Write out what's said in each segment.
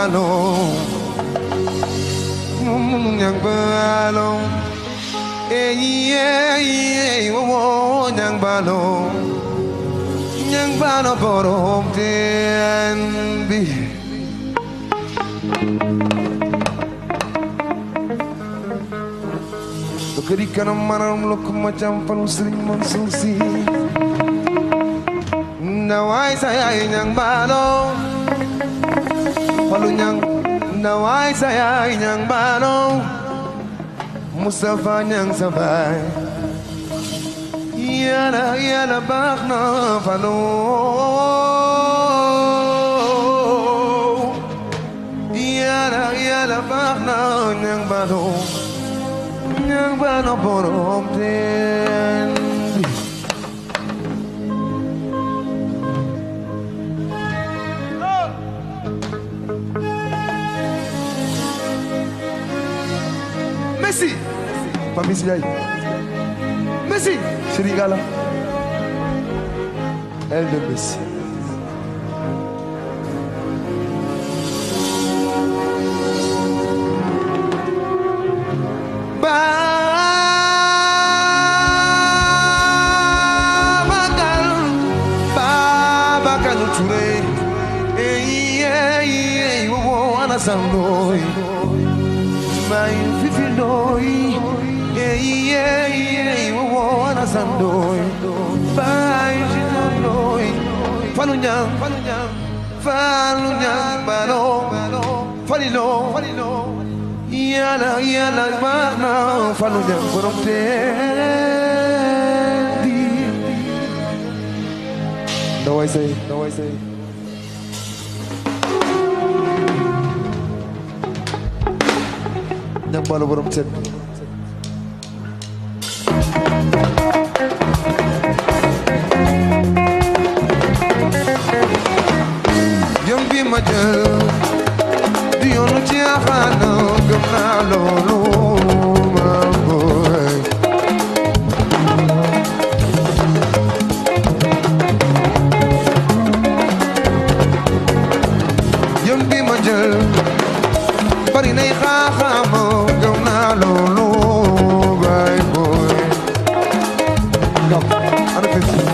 balong nyang balong wo nyang balong borom ten bi Keri kanam maram lok macam panu Serigne Mansour Sy nawai saya nyang balong palu nyang nawai saya nyang balong Mustafa nyang sabai yana bakna palu yana bakna nyang balong nyang balong borom ten Messi Pamis Ndiaye Messi Sirigala El de Messi Babakal Touré wo ana sandoy Mai fifiloi wo ana sandoy Bai jinoi falunyang bano falilo yana mana falunyang borom tendi no I say nyang balo borom tendi ma jël di yoonu ci axaana gëm naa loolu ma boy yoon bi ma jël bari nay xaaxaam gëm naa loolu bay boy gam ana fesi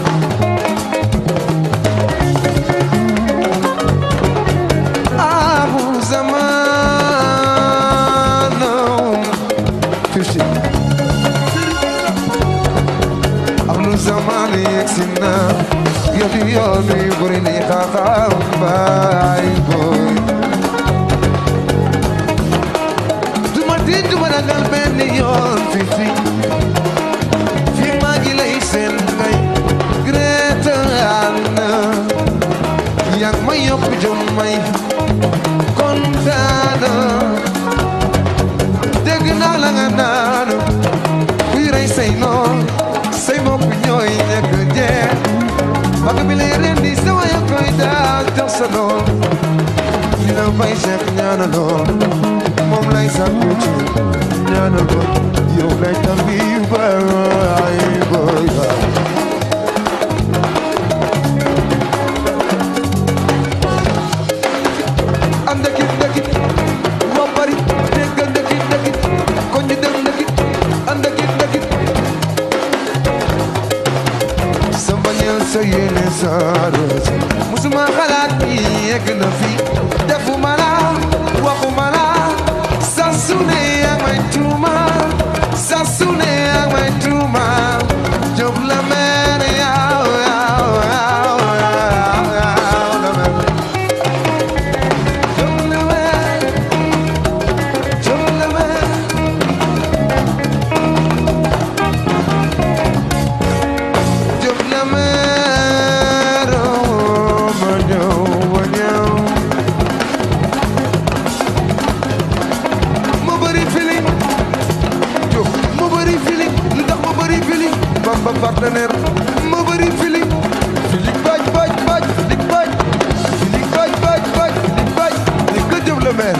Zamani eksina yoni burini khakam bay boy Duma ragal ben yon fifi fi magi lay sen ngay Greta Anna yang may yok jomay kontana deg na la nga nanu kuy ray say no say mo ñoy nek je bag bi lay rendi sama ya koy daal jox sa lool dina bay Cheikh ñaanaloo moom lay sàkku ci ñaanaloo yow lay tambi bay boy andaki mo bari dégg ndaki ko ñu dem ndaki andaki sa yéene saros musuma xalaat ni yegg na fi defuma la waxuma la sa su ne yaa may tuuma sa su ne yaa may tuuma jóg la mere yaw la mere jóg la mere jóg la mere partenaire ma bari feeling baaj ni ko jëf la mer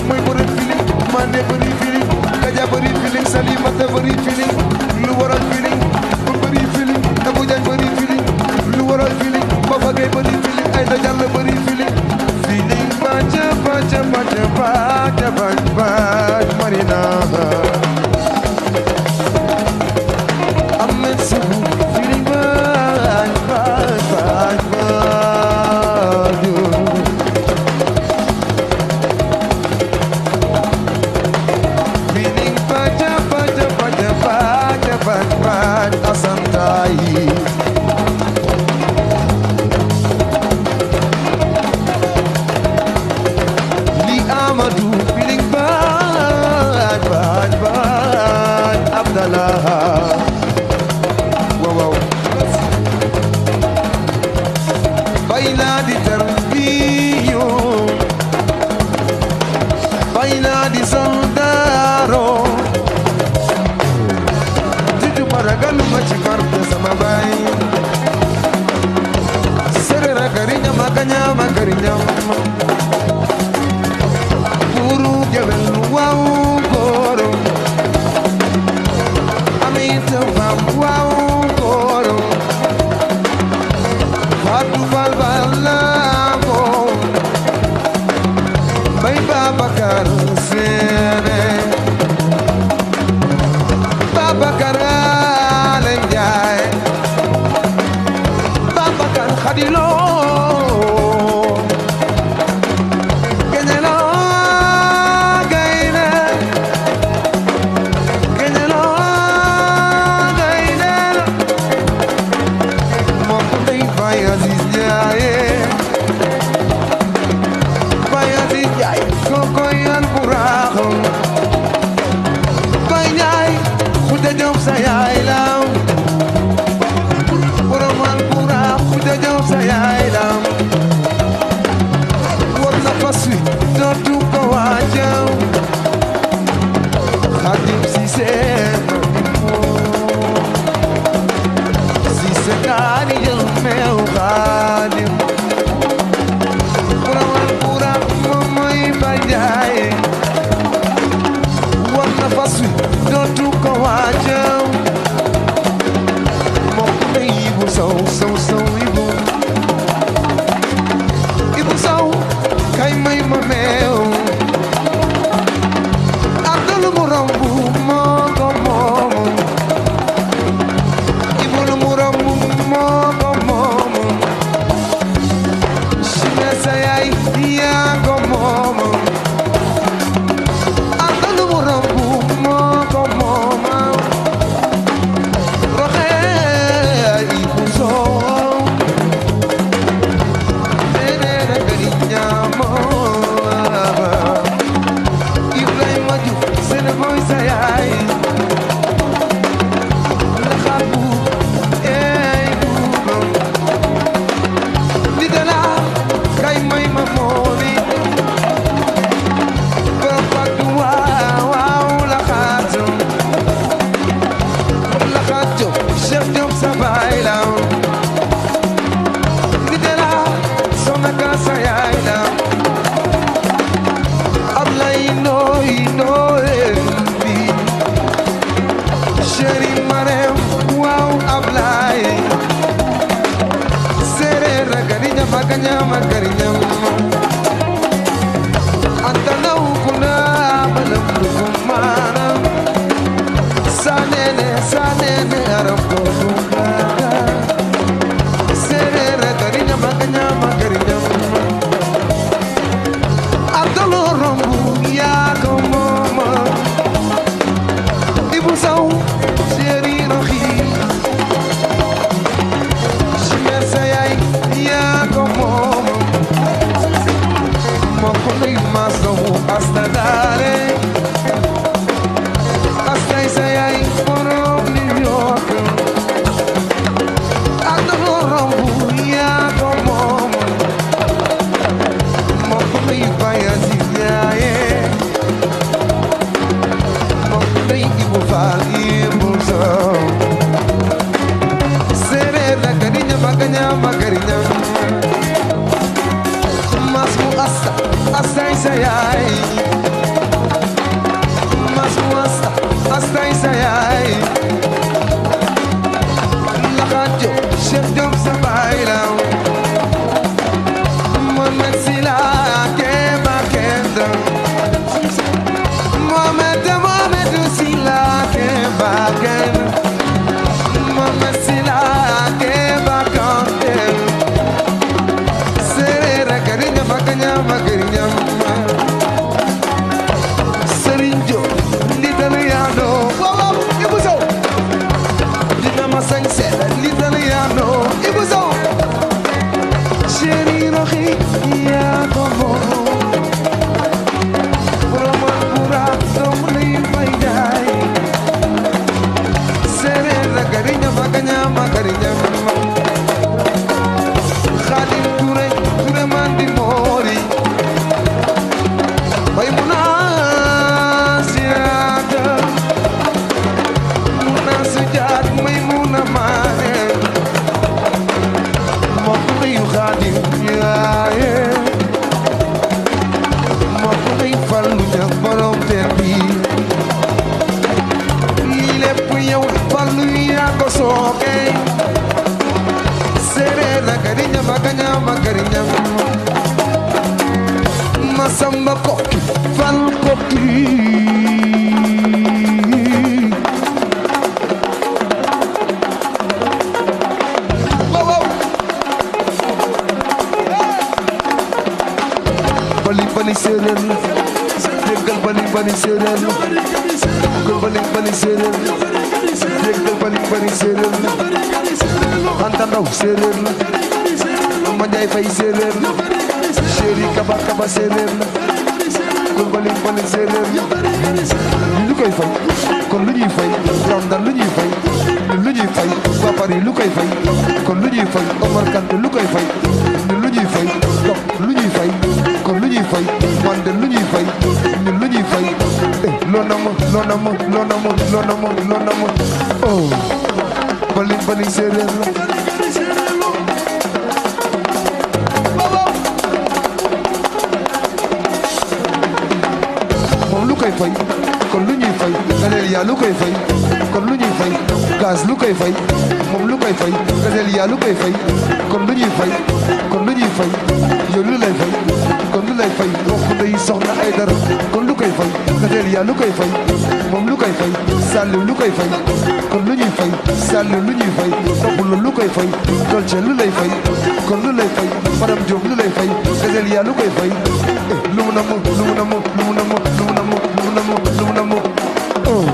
mooy bari feeling ma ne bari feeling Kaja bari feeling Salimata bari feeling lu waral feeling ba bari feeling Abu Jaan bari feeling lu waral feeling Baba Gay bari feeling Aïda Diallo bari feeling baaj bad Marina. I'm in so feeling bad. Feeling bad, asantai. Amadou feeling bad Abdallah. Wow. Baila di tervio, baila di soldaro. Tutu paragalu macikarte sama bay. Serera karinya makanya. Wow, coro, amito wow, coro, fatu balbalavo, bay babakar sere, babakar alenjay, babakar khadilo. yaa ko moom Roman Burak dom lay fay jaay Séeréer la gariña magaña magariña Khadim Touré Touré man di moori bay muna siyaada muna sujaat may muna maane mbokk yu Khadim yaaye mbokk yu Fallu ña borom teen bi lii lépp yow Fallu yaa ko sooke Séeréer la gariña magaña magariña Masamba Kokki Fal Kokki wow bali bali séeréer déggal bali bali séeréer déggal bali bali séeréer déggal bali bali séeréer Anta Ndaw séeréer Ma Njaay Fay séeréer Chéri Kaba Kaba séeréer kon bali bali séeréer lu koy fay kon lu ñuy fay Ramdan lu ñuy fay lu ñuy fay Papari lu koy fay kon lu ñuy fay Omar Kanté lu koy fay lu ñuy fay Dok lu ñuy fay kon lu ñuy fay Mande lu ñuy fay lu ñuy fay loo nama oh bali bali séeréer lu koy fay kon lu ñuy fay Gadelia lu koy fay kon lu ñuy fay gaz lu koy fay moom lu koy fay Gadelia lu koy fay kon lu ñuy fay kon lu ñuy fay yow lu lay fay kon lu lay fay waxu day soxna ay dara kon lu koy fay Gadelia lu koy fay moom lu koy fay Saliou lu koy fay kon lu ñuy fay Saliou lu ñuy fay Nobulu lu koy fay Dolce lu lay fay kon lu lay fay Madame Diop lu lay fay Gadelia lu koy fay lu mu namu oh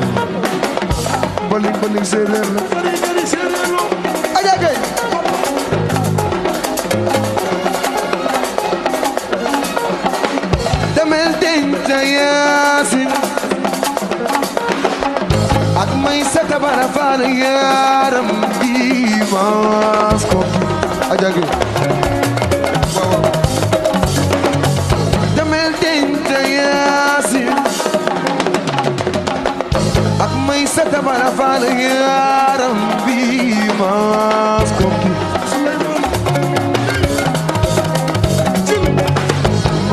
bali bali séeréer la aja kay demel denc Yaasin ak may sata bara faal yaaram bi maas ko aja kay demel denc Yaasin ak may sata bara faal yaaram bi maas ko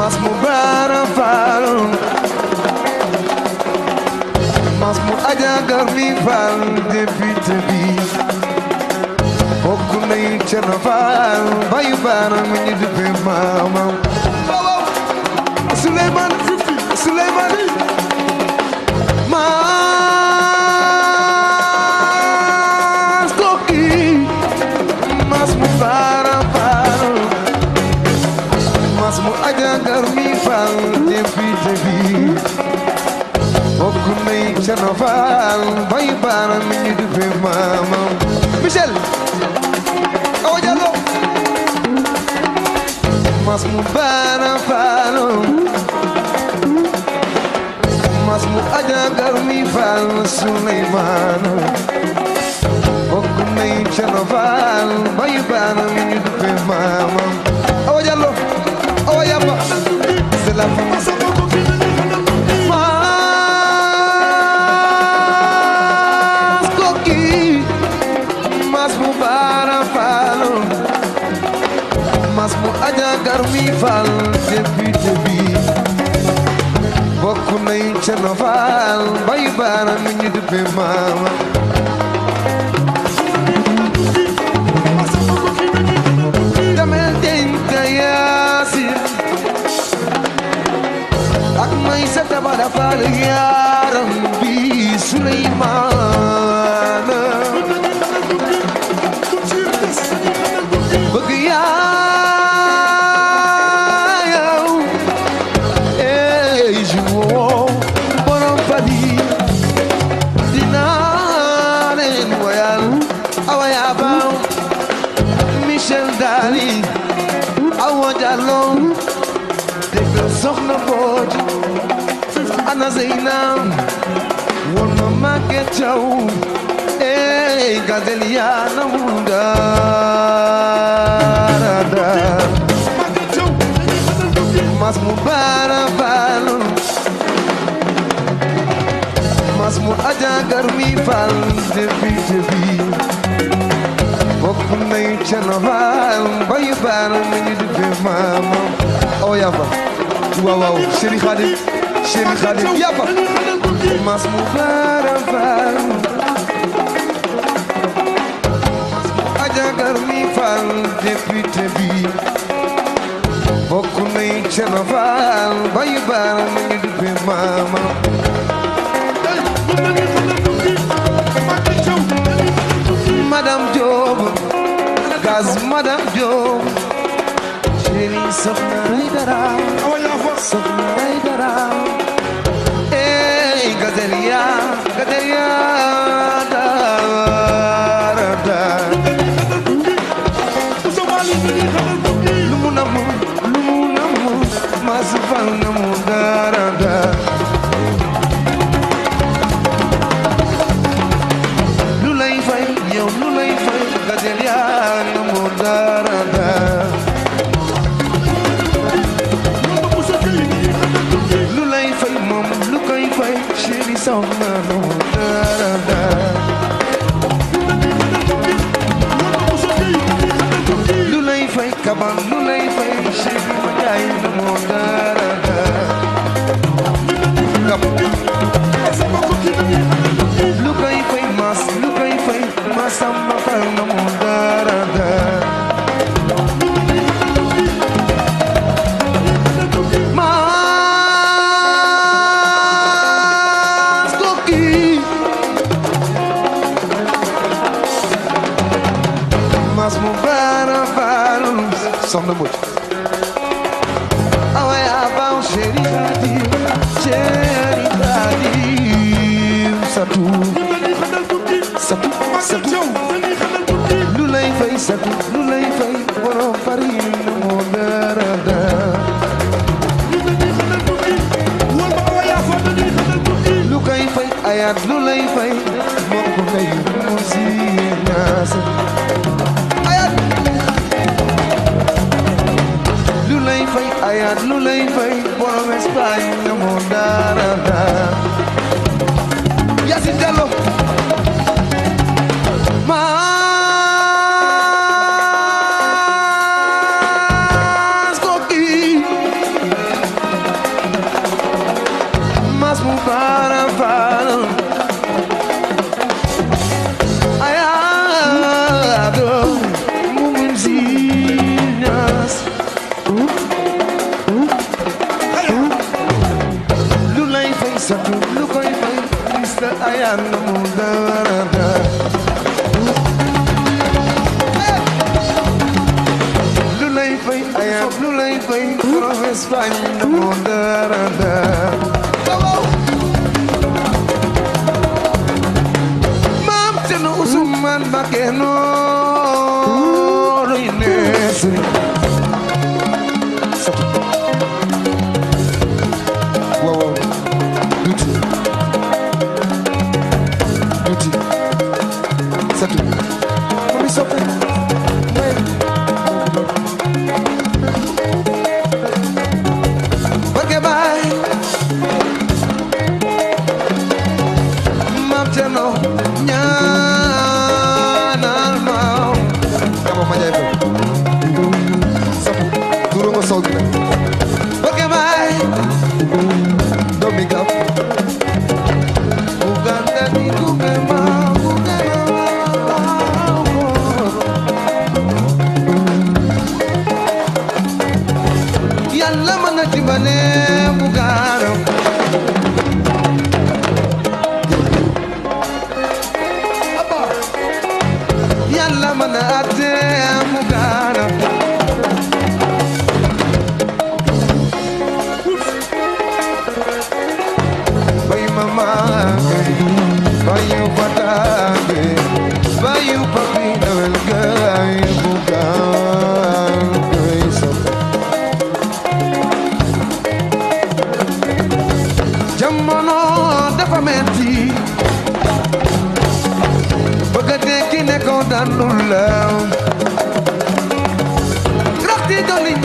mas mu bara faal mas mu aja gar mi faal député bi bokk nay Cerno Faal bayu baana mi ñu duppe maamam Souleymane mas koki mas mu bara faal mas mu aja gar mi faal député bi bokk nay Cerno Faal bayu baana mi ñu duppe maamam Michel Awa Diallo mas mu bara faal mas mu aja gar mi faal Souleymane bokk nay Cerno Faal bayu baana mi ñu duppe maamam Awa Diallo Awa Yamba c'est la fin mas koki mas mu bara faal mas mu aja gar mi faal député bi bokk nay Cerno Faal bayu baana mi ñu duppe maamam damel denc Yaasin ak may sata bara faal yaaram bi Souleymane bëgg yaayaw juwo borom fadi dinaa leen woyal Awa Yaba Michel Dali Awa Diallo soxna Zeyna woon ma Maguette Thiaw gazel yaa na mu darada mas mu bara balu mas mu aja garmi fal debi bokk nañu cana fal bayu baal nañu debi mama oh yafa waaw Chéri Khadim yafa mas mu bara balu jagar mi fal député bi bokk nañ cana fal bayu baal nañu debi mama Madame Diop gaz Madame Diop chéri soxna Aïdara gazelia lu mu namu mas fal namu darada lu lay fay gazelia namu darada lu lay fay moom lu koy fay chéri soxna namu darada kaban lu lay fay chéri ma jaay namu darada lu koy fay mas sama fal namu darada mas koki mas mu bara falu soxna Mbodj away abaw Chéri Khadim satu lu lay fay satu lu lay fay borom farin mo darada lu kay fay ayat lu lay fay mo ko lay mo si nas ayat lu lay fay ayat lu lay fay borom Espagne mo darada Yacine Diallo mas koki mas mu para fal ayado mumin sinas lu lay fay satu lu koy fay lista ayan mu darada ayat lu lay fay borom Espagne namu darada maam Cerno Usmaan Mbakke noonu nees satu waaw duti satu mami soppe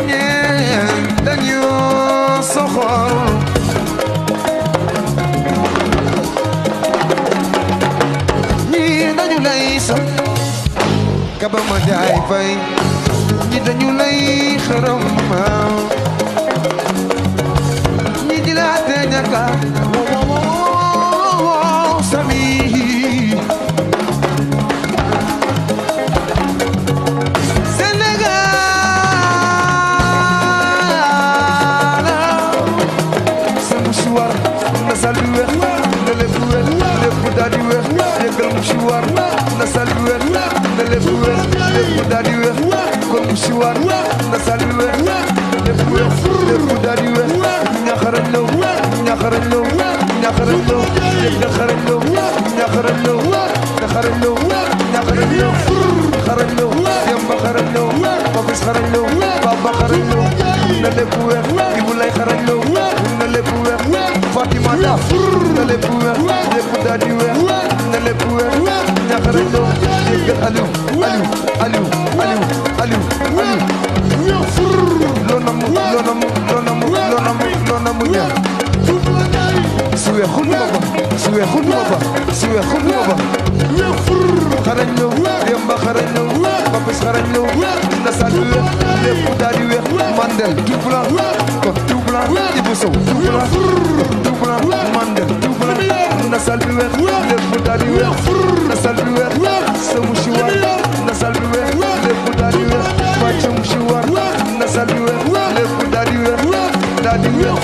ñeen dañu soxor ñii dañu lay sax kaba ma jaay fay ñi dañu lay xaram ñi di la te ñaka sami na salbi wér na lépp wér lépp daal di wér kon mu si war na salbi wér lépp wér lépp daal di wér ñaxarañ law ñaxarañ law ñaxarañ law ñaxarañ law ñaxarañ law ñaxarañ law ñaxarañ law xarañ law yamba xarañ law babis xarañ law baba xarañ law na lépp wér ibu lay xarañ law na lépp wér Fatima Daf na lépp wér lépp daal di wér na lépp wér ñaxarañ law yëggal Aliou Aliou Aliou Aliou Aliou loo namu loo namu loo namu loo namu loo namu ñaar suwe xul ma ba suwe xul ma ba suwe xul ma ba xarañ law yamba xarañ law babis xarañ law na salbi wér lépp daal di wér Mandel tout blanc kon tout blanc Ibou Sow tout blanc tout blanc Mandel tout blanc na salbi wér lépp daal di wér na salbi wér sama si war na salbi wér lépp daal di wér fàccam si war na salbi wér lépp daal di wér daal di wér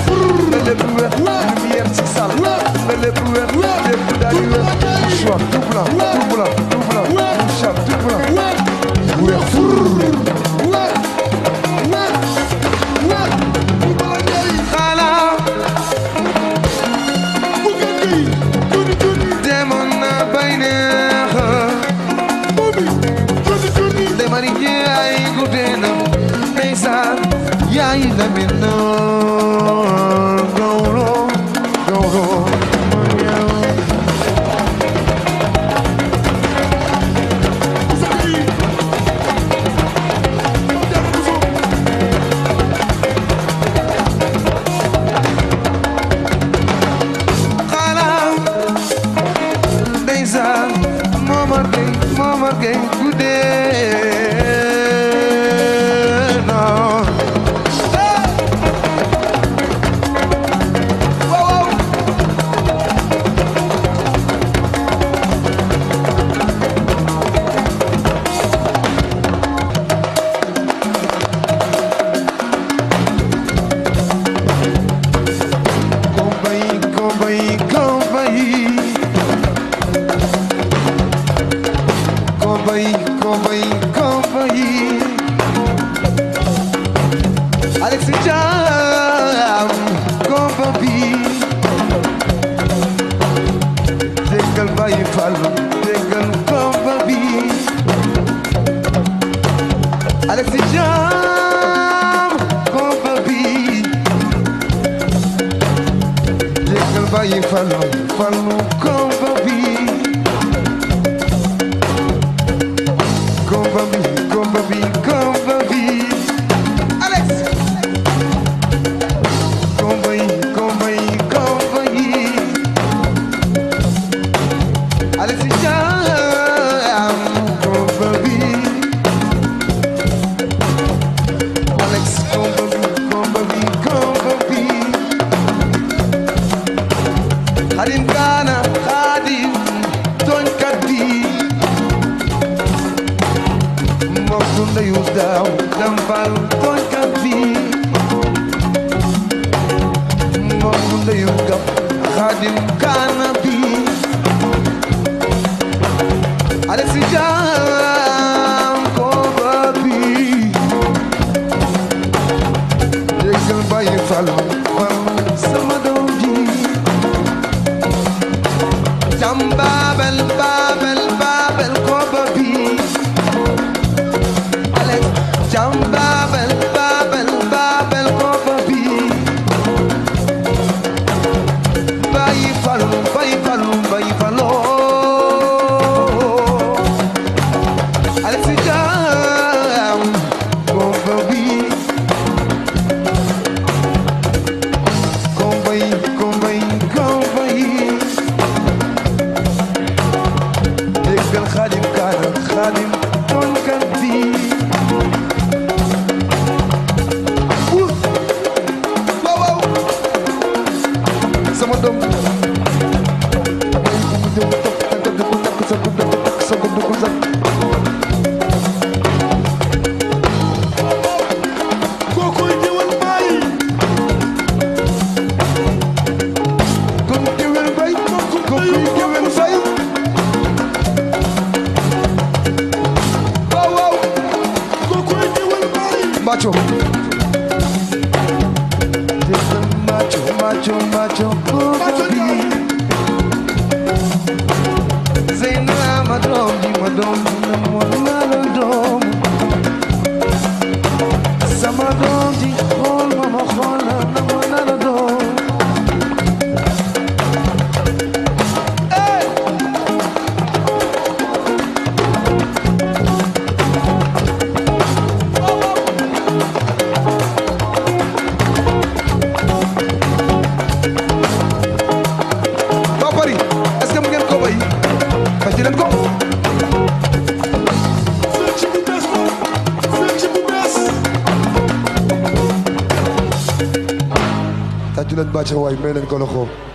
na lépp wér lumière ci sal na lépp wér lépp daal di wér choix tout blanc tout blanc tout blanc mouchard tout blanc wér yaay la mi noon gawlo gawlo xalam ndeysaan Momar Gueye guddee Macho, macho, macho, Zeyna, madom, madom, sama dom di xool mama xool na dom. Tàccu leen bàcce waay may leen ko loxo